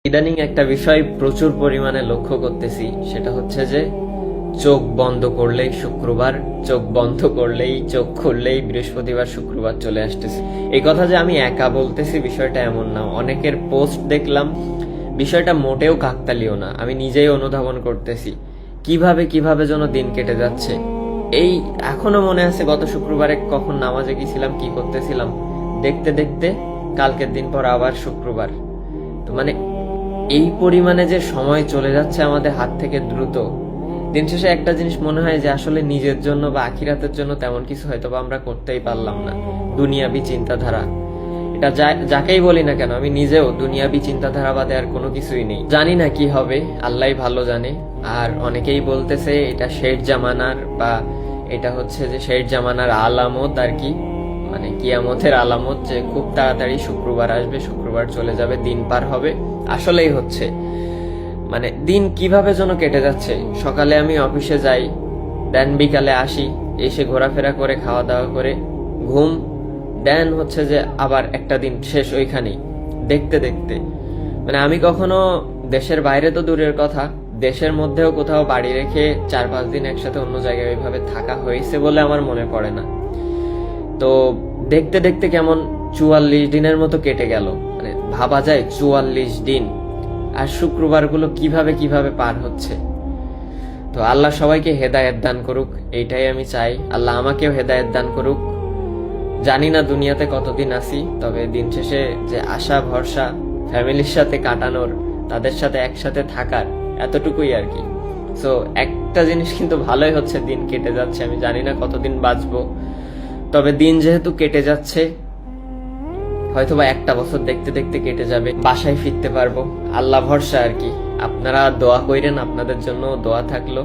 ইদানিং একটা বিষয় প্রচুর পরিমাণে লক্ষ্য করতেছি, সেটা হচ্ছে যে চোখ বন্ধ করলেই শুক্রবার, চোখ বন্ধ করলেই চোখ খুললেই বৃহস্পতিবার শুক্রবার চলে আসতেছে। এই কথা যে আমি একা বলতেছি বিষয়টা এমন না, অনেকের পোস্ট দেখলাম, বিষয়টা মোটেও কাকতালীয় না। আমি নিজেই অনুধাবন করতেছি কিভাবে কিভাবে যেন দিন কেটে যাচ্ছে। এই এখনো মনে আছে গত শুক্রবারে কখন নামাজে গেছিলাম, কি করতেছিলাম, দেখতে দেখতে কালকের দিন পর আবার শুক্রবার। তো মানে এই পরিমাণে যে সময় চলে যাচ্ছে আমাদের হাত থেকে দ্রুত, দিন শেষে একটা জিনিস মনে হয় যে আসলে নিজের জন্য বা আখিরাতের জন্য তেমন কিছু হয়তো বা আমরা করতেই পারলাম না। দুনিয়াবি চিন্তাধারা, এটা যাকেই বলি না কেন, আমি নিজেও দুনিয়াবি চিন্তাধারা বাদে আর কোনো কিছুই নেই। জানি না কি হবে, আল্লাহই ভালো জানে। আর অনেকেই বলতেছে এটা শেষ জামানার, বা এটা হচ্ছে যে শেষ জামানার আলামত আর কি, মানে কিয়ামতের আলামত, যে খুব তাড়াতাড়ি শুক্রবার আসবে, শুক্রবার চলে যাবে, দিন পার হবে। আসলেই হচ্ছে, মানে দিন কিভাবে যেন কেটে যাচ্ছে। সকালে আমি অফিসে যাই, দেন বিকালে আসি, এসে ঘোরাফেরা করে খাওয়া দাওয়া করে ঘুম, দেন হচ্ছে যে আবার একটা দিন শেষ ওইখানেই। দেখতে দেখতে মানে আমি কখনো দেশের বাইরে তো দূরের কথা, দেশের মধ্যেও কোথাও বাড়ি রেখে 4-5 দিন একসাথে অন্য জায়গায় ওইভাবে থাকা হয়েছে বলে আমার মনে পড়ে না। তো দেখতে দেখতে কেমন 44 দিনের মতো কেটে গেল, মানে ভাবা যায় 44 দিন, আর শুক্রবারগুলো কিভাবে কিভাবে পার হচ্ছে। তো আল্লাহ সবাইকে হেদায়েত দান করুক, এইটাই আমি চাই। আল্লাহ আমাকেও হেদায়েত দান করুক। জানি না দুনিয়াতে কতদিন আছি, তবে দিন শেষে যে আশা ভরসা ফ্যামিলির সাথে কাটানোর, তাদের সাথে একসাথে থাকার, এতটুকুই আর কি। সো একটা জিনিস কিন্তু ভালোই হচ্ছে, দিন কেটে যাচ্ছে। আমি জানি না কতদিন বাঁচবো, তবে দিন যেহেতু কেটে যাচ্ছে, হয়তোবা একটা বছর দেখতে দেখতে কেটে যাবে, বাসায় ফিরতে পারবো, আল্লাহ ভরসা আর কি। আপনারা দোয়া কইরেন, আপনাদের জন্য দোয়া থাকলো।